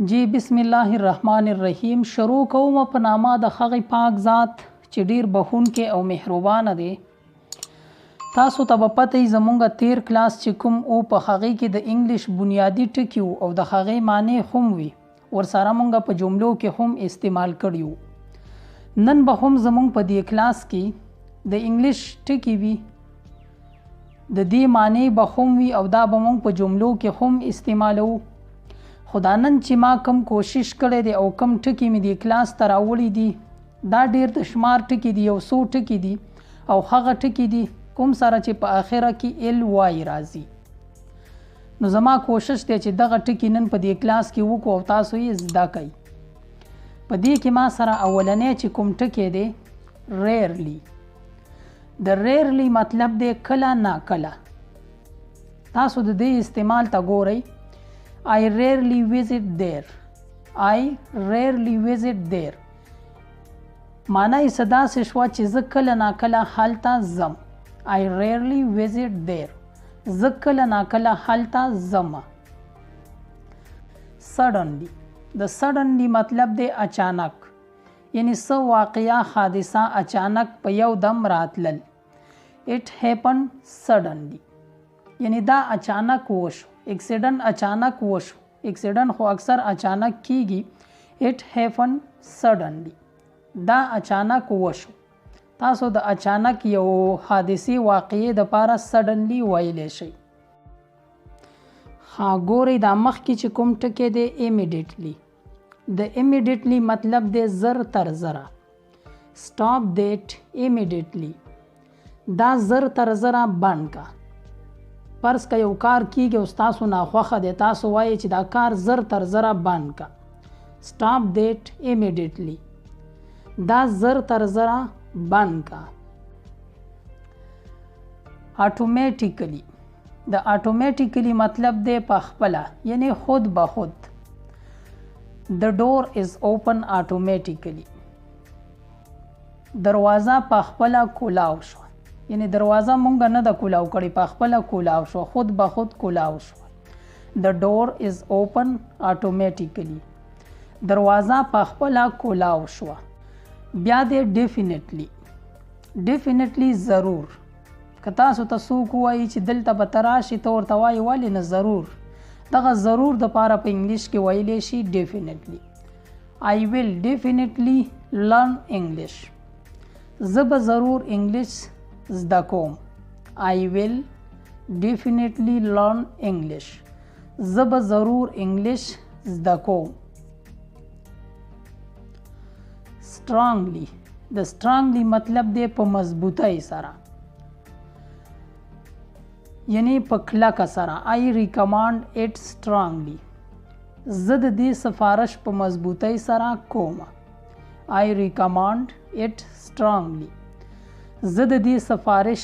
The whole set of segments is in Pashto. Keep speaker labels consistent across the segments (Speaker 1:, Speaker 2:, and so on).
Speaker 1: جی بسم الله الرحمن الرحیم. شروع کوم په نامه د هغې پاک ذات چې ډیر بخښونکی او مهربانه دی. تاسو ته به پته وي زمونږ تیر کلاس چې کوم او په هغې کې د انګلیش بنیادي ټکي او د هغې معنی هم وي ورسره مونږ په جملو کې هم استعمال کړي وو. نن به هم زمونږ په دې کلاس کې د انګلیش ټکي وي د دې معنی به هم وي او دا به مونږ په جملو کې هم استعمالو. خدا نن چې ما کم کوشش کړی دی او کم ټکي مې د کلاس ته راوړي دي دا ډیر د شمار ټکي دي، یو څو ټکي دي او هغه ټکي دي کوم سره چې په آخره کې ال وای راځي. نو زما کوشش دی چې دغه ټکي نن په دې کلاس کې وکړو او تاسو یې زده کړئ. په دې کې ما سره اولنی چې کوم ټکی دی ریرلی. د ریرلی مطلب دی کله نا کله. تاسو د دې استعمال ته ګورئ. I rarely visit there. I rarely visit there. معنی یې څه داسې شوه چې زه کله ناکله هلته ځم. I rarely visit there. زه کله ناکله هلته ځم. Suddenly. د suddenly مطلب دی اچانک، یعنی څه واقعه حادثه اچانک په یو دم راتلل. It happened suddenly. یعنی دا اچانک وشو. اکسیډنټ اچانک وشو. اکسیډنټ خو اکثر اچانک کیږي. It happened suddenly. دا اچانک وشو. تاسو د اچانک یو حادثي واقعې د پاره suddenly ویلی شئ. ها ګورئ دا مخکې چې کوم ټکی دی immediately. د immediately مطلب دی زر تر زره. Stop that immediately. دا زر تر زره بند کا. فرض که یو کار کیږي او ستاسو ناخوښه دی تاسو وایئ چې دا کار زر تر زره بند کا. Stop that immediately. دا زر تر زره بند کا. Automatically. د automatically مطلب دی په خپله، یعنی خود به خود. The door is open automatically. دروازه په خپله کولاو شو، یعنی دروازه مونږ نه د کولاو کړې، په خپله کولاو شو، خود به خود کولاو شو. The door is open automatically. دروازه په خپله کولاو شو. بیا دی definitely. definitely ضرور. که تاسو ته څوک ووایي چې دلته به ته راشي ته ورته وایي ولې نه ضرور. دغه ضرور دپاره په انګلیش کې ویلی شي definitely. I will definitely learn English. زه به ضرور انګلیش زده کوم. I will definitely learn English. زه به ضرور انګلیش زده کوم. strongly. د strongly مطلب دی په مضبوطۍ سره، یعنی په کلکه سره. I recommend it strongly. زه د دې سفارش په مضبوطۍ سره کوم. I recommend it strongly. زه د دې سفارش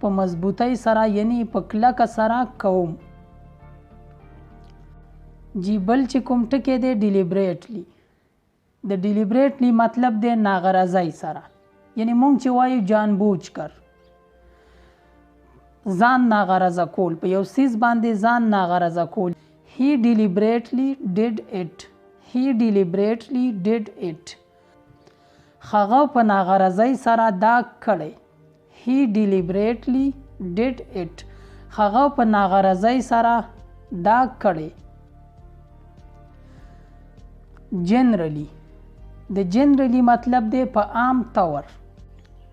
Speaker 1: په مضبوطۍ سره یعنی په کلکه سره کوم. جی بل چې کوم ټکی دی deliberately. د deliberately مطلب دی ناغرضۍ سره، یعنی مونږ چې وایو جان بوجھ کر، ځان ناغرضه کول، په یو څیز باندې ځان ناغرضه کول. He deliberately did it. He deliberately did it. هغه په ناغرضۍ سره دا کړی. He deliberately did it. هغه په ناغرضۍ سره دا کړی. generally. د generally مطلب دی په عام طور.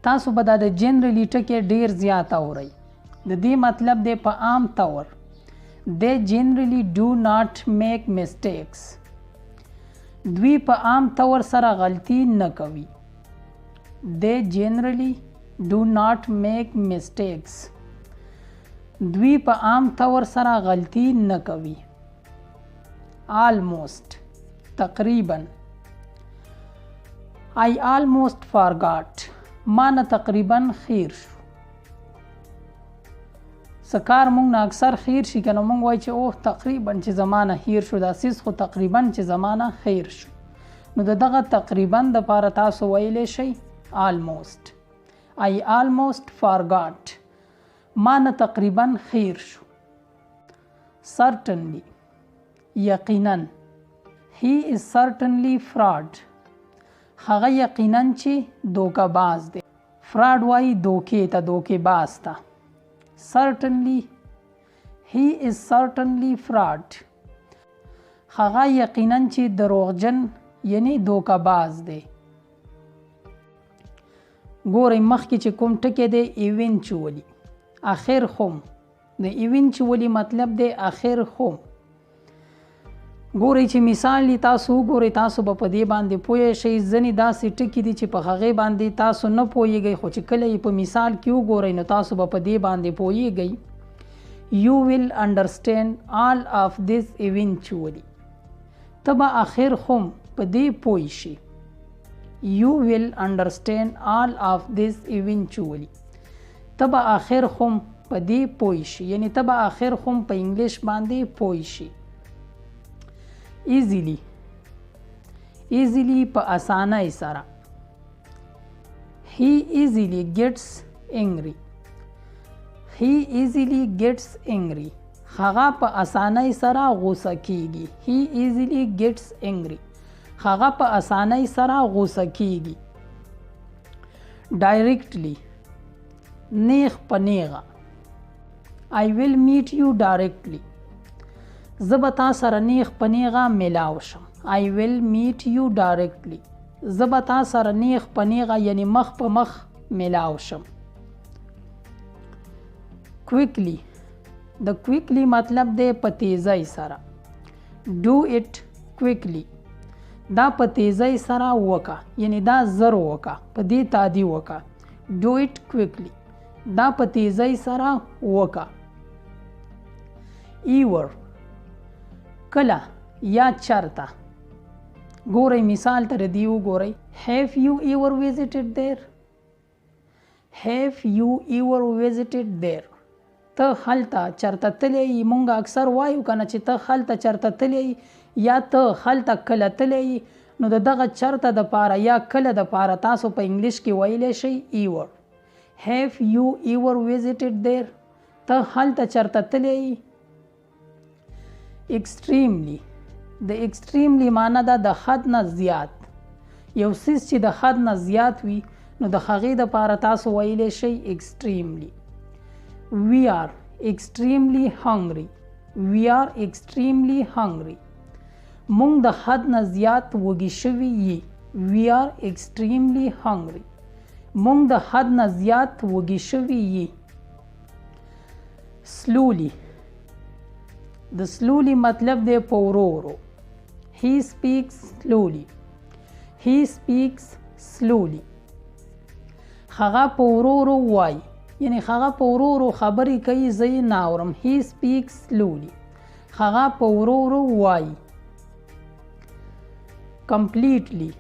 Speaker 1: تاسو به دا د generally ټکی ډیر زیات اورئ. د دې مطلب دی په عام طور. They generally do not make mistakes. دوی په عام طور سره غلطي نه کوي. They generally do not make mistakes. دوی په عام طور سره غلطي نه کوي. almost. تقریبا. I almost forgot. ما نه تقریبا خیر شو. سکار مونږ نه اکثر خیر شي که نو مونږ وایو چې اوه تقریبا چې زمانه خیر شو، دا سیز خو تقریبا چې زمانه خیر شو. نو د دغه تقریبا دپاره تاسو ویلی شئ almost. I almost forgot. ما نه تقریبا خیر شو. certainly. یقینا. he is certainly fraud. هغه یقینا چې دوکه باز دی. fraud وایي دوکې ته، دوکې باز ته. certainly he is certainly fraud. هغه یقینا چې دروغجن یعنی دوکه باز دی. ګورئ مخکې چې کوم ټکی دی ایونچولی، اخر خوم. د ایونچولی مطلب دی اخر خوم. ګورئ چې مثال تاسو وګورئ، تاسو به په دې باندې پوه شئ. ځینې داسې ټکي دي چې په هغې باندې تاسو نه پوهیږئ، خو چې کله یې په مثال کې وګورئ نو تاسو به په دې باندې پوهیږئ. You will understand all of this eventually. ته به اخر خوم په دې پوه شئ. You will understand all of this eventually. ته به آخر خوم په دې پوه شي، یعنی ته به آخر خوم په انګلیش باندې پوه شي. easily په اسانۍ سره. he easily gets angry. he easily gets angry. هغه په اسانۍ سره غوسه کیږي. he easily gets angry. هغه په اسانۍ سره غوسه کیږي. directly نیغ په نیغه. I will meet you directly. زه به تا سره نیغ په نیغه ملاو شم. I will meet you directly. زه به تا سره نیغ په نیغه یعنی مخ په مخ ملاو شم. quickly د quickly مطلب دی په تیزۍ سره. do it quickly. دا په تیزۍ سره وکا، یعنی دا زر وکا، په دې تادی وکا. do it quickly. دا په تیزۍ سره وکا. ever کله یا چرته. ګورئ مثال تر دې وګورئ. have you ever visited there. have you ever visited there. ته هلته چرته تللی یې. مونږ اکثر وایو کنه چې ته هلته چرته تللی یا ته هلته کله تللی. نو د دغه چرته د پاره یا کله د پاره تاسو په انګلیش کې ویلی شئ ever. have you ever visited there. ته هلته چرته تللی. extremely د extremely معنی ده د حد نه زیات. یو څیز چې د حد نه زیات وي نو د هغې د پاره تاسو ویلی شئ extremely. we are extremely hungry. we are extremely hungry. مونږ د حد نه زیات وږي شوي یي. we are extremely hungry. مونږ د حد نه زیات وږي شوي یي. slowly د slowly مطلب دی په ورو ورو. he speaks slowly. he speaks slowly. هغه په ورو ورو وایي، یعنی هغه په ورو ورو خبرې کوي، زه یې نه اورم. he speaks slowly. هغه په ورو ورو وایي. completely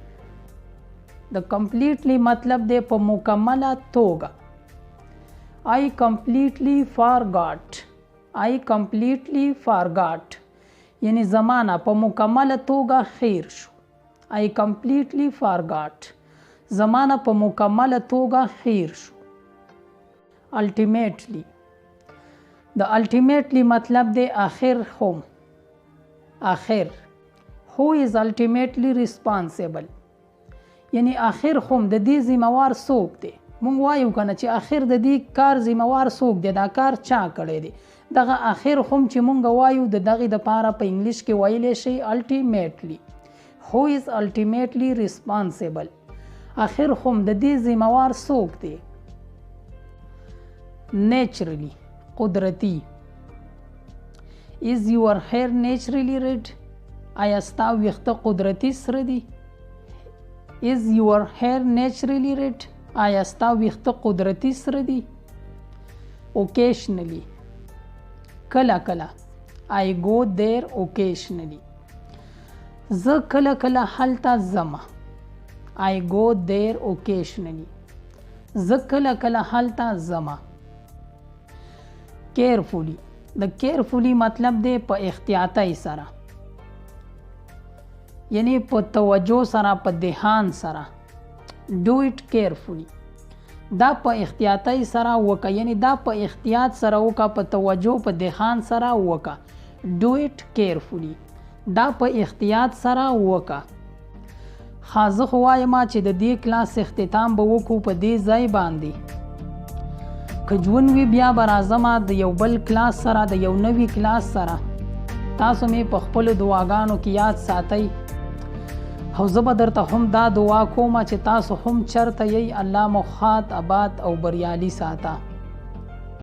Speaker 1: د completely مطلب دی په مکمله توګه. I completely forgot. I completely forgot یعنی زمانه په مکمله توګه خیر شو. I completely forgot زمانه په مکمله توګه خیر شو. ultimately د ultimately مطلب دی آخر هم. آخر. who is ultimately responsible یعنی آخر هم د دې ذمہوار څوک دی. مونږ وایو کنه چې آخر د دې کار ذمہوار څوک دی، دا کار چا کړی دی. دغه آخر هم چې مونږ وایو د دغې دپاره په انګلیش کې ویلی شئ ultimately. who is ultimately responsible آخر هم د دې ذمہوار څوک دی. naturally قدرتی. is your hair naturally red آیا ستا ویښته قدرتي سره دي. is your hair naturally red آیا ستا ویښته قدرتي سره دي. occasionally کله کله. I go there occasionally زه کله کله هلته ځمه. I go there occasionally زه کله کله هلته ځمه. carefully د carefully مطلب دی په احتیاطۍ سره، یعنی په توجه سره، په دهان سره. do it carefully دا په احتیاطۍ سره وکه، یعنی دا په احتیاط سره وکه، په توجه په دهان سره وکه. do it carefully دا په احتیاط سره وکا. خازه خو وایم چې د دې کلاس اختتام به وکړو په دې ځای باندې. که ژوند وي بیا به راځم د یو بل کلاس سره، د یو نوي کلاس سره. تاسو مې په خپلو دعاګانو کې یاد ساتئ او زه به درته هم دا دعا کوم چې تاسو هم چرته یئ الله مو ښاد، آباد او بریالي ساته.